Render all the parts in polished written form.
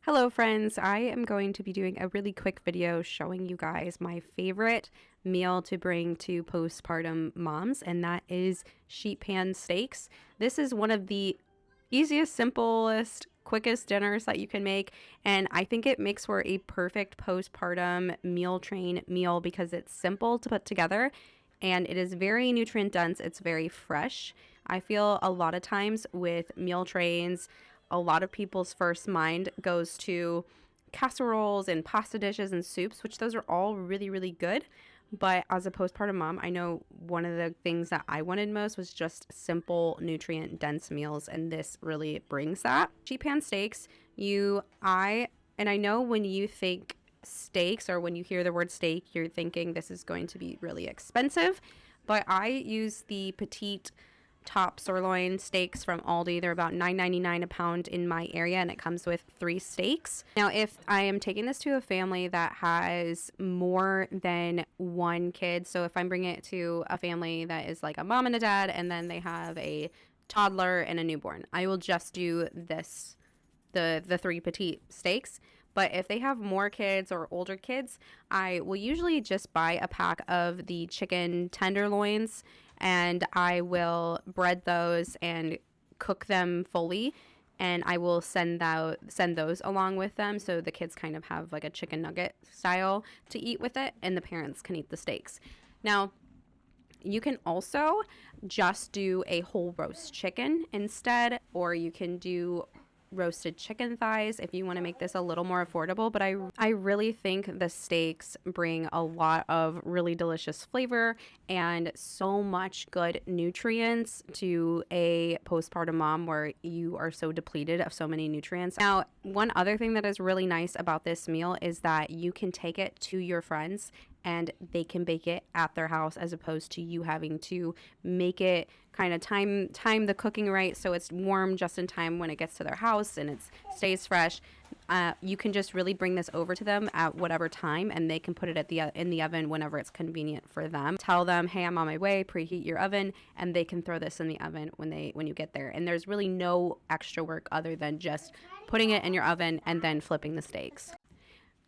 Hello friends, I am going to be doing a really quick video showing you guys my favorite meal to bring to postpartum moms, and that is sheet pan steaks. This is one of the easiest, simplest, quickest dinners that you can make, and I think it makes for a perfect postpartum meal train meal because it's simple to put together and it is very nutrient dense. It's very fresh. I feel a lot of times with meal trains, a lot of people's first mind goes to casseroles and pasta dishes and soups, which those are all really, really good. But as a postpartum mom, I know one of the things that I wanted most was just simple, nutrient dense meals, and this really brings that. Sheet pan steaks, and I know when you think steaks or when you hear the word steak, you're thinking this is going to be really expensive, but I use the petite top sirloin steaks from Aldi. They're about $9.99 a pound in my area, and it comes with 3 steaks. Now, if I am taking this to a family that has more than 1 kid, so if I'm bringing it to a family that is like a mom and a dad, and then they have a toddler and a newborn, I will just do the 3 petite steaks. But if they have more kids or older kids, I will usually just buy a pack of the chicken tenderloins, and I will bread those and cook them fully, and I will send those along with them so the kids kind of have like a chicken nugget style to eat with it, and the parents can eat the steaks. Now, you can also just do a whole roast chicken instead, or you can do roasted chicken thighs if you want to make this a little more affordable. But I really think the steaks bring a lot of really delicious flavor and so much good nutrients to a postpartum mom where you are so depleted of so many nutrients. Now, one other thing that is really nice about this meal is that you can take it to your friends and they can bake it at their house, as opposed to you having to make it kind of time the cooking right so it's warm just in time when it gets to their house and it stays fresh. You can just really bring this over to them at whatever time, and they can put it in the oven whenever it's convenient for them. Tell them, hey, I'm on my way, preheat your oven, and they can throw this in the oven when you get there. And there's really no extra work other than just putting it in your oven and then flipping the steaks.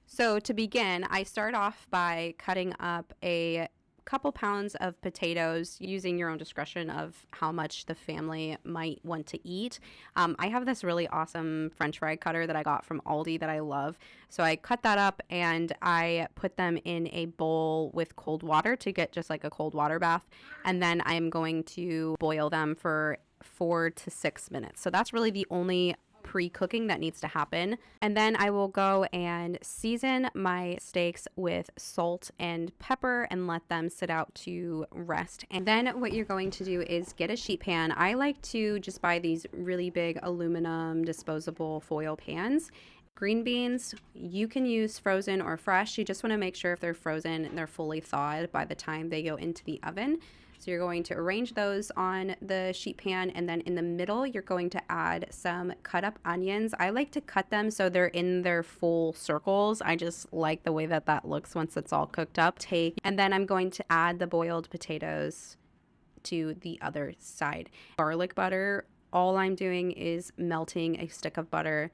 So to begin, I start off by cutting up a couple pounds of potatoes, using your own discretion of how much the family might want to eat. I have this really awesome French fry cutter that I got from Aldi that I love. So I cut that up and I put them in a bowl with cold water to get just like a cold water bath. And then I'm going to boil them for 4 to 6 minutes. So that's really the only pre-cooking that needs to happen. And then I will go and season my steaks with salt and pepper and let them sit out to rest. And then what you're going to do is get a sheet pan. I like to just buy these really big aluminum disposable foil pans. Green beans, you can use frozen or fresh. You just want to make sure if they're frozen, they're fully thawed by the time they go into the oven. So you're going to arrange those on the sheet pan, and then in the middle, you're going to add some cut up onions. I like to cut them so they're in their full circles. I just like the way that looks once it's all cooked up. And then I'm going to add the boiled potatoes to the other side. Garlic butter, all I'm doing is melting a stick of butter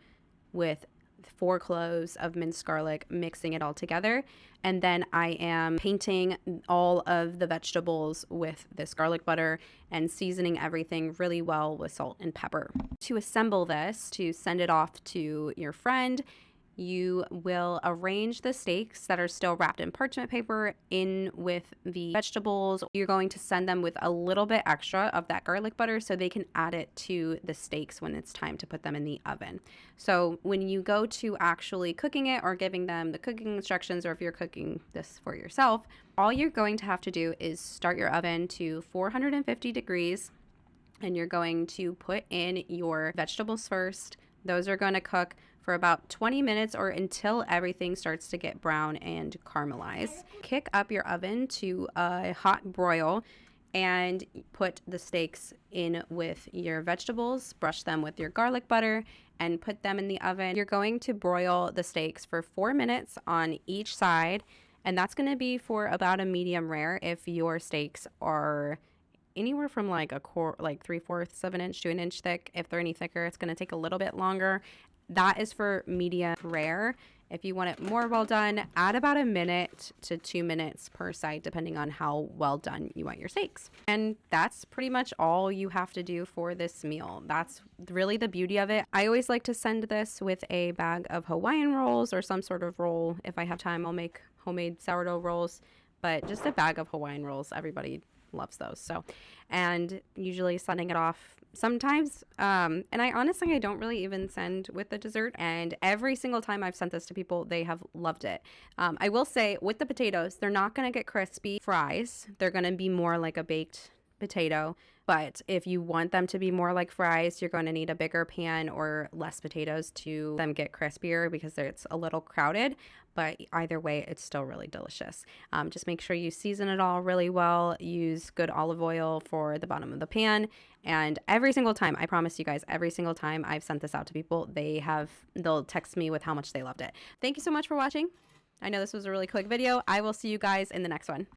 with 4 cloves of minced garlic, mixing it all together, and then I am painting all of the vegetables with this garlic butter and seasoning everything really well with salt and pepper. To assemble this, to send it off to your friend, you will arrange the steaks that are still wrapped in parchment paper in with the vegetables. You're going to send them with a little bit extra of that garlic butter so they can add it to the steaks when it's time to put them in the oven. So when you go to actually cooking it or giving them the cooking instructions, or if you're cooking this for yourself, all you're going to have to do is start your oven to 450 degrees, and you're going to put in your vegetables first. Those are going to cook for about 20 minutes or until everything starts to get brown and caramelize. Kick up your oven to a hot broil and put the steaks in with your vegetables, brush them with your garlic butter, and put them in the oven. You're going to broil the steaks for 4 minutes on each side, and that's going to be for about a medium rare. If your steaks are anywhere from like 3/4 of an inch to an inch thick, if they're any thicker, it's going to take a little bit longer. That is for medium rare. If you want it more well done, add about 1 minute to 2 minutes per side, depending on how well done you want your steaks. And that's pretty much all you have to do for this meal. That's really the beauty of it. I always like to send this with a bag of Hawaiian rolls or some sort of roll. If I have time, I'll make homemade sourdough rolls, but just a bag of Hawaiian rolls. Everybody loves those. So, and usually sending it off sometimes. And I don't really even send with the dessert. And every single time I've sent this to people, they have loved it. I will say with the potatoes, they're not going to get crispy fries. They're going to be more like a baked potato. But if you want them to be more like fries, you're going to need a bigger pan or less potatoes to them get crispier because it's a little crowded. But either way, it's still really delicious. Just make sure you season it all really well. Use good olive oil for the bottom of the pan. And every single time, I promise you guys, every single time I've sent this out to people, they'll text me with how much they loved it. Thank you so much for watching. I know this was a really quick video. I will see you guys in the next one.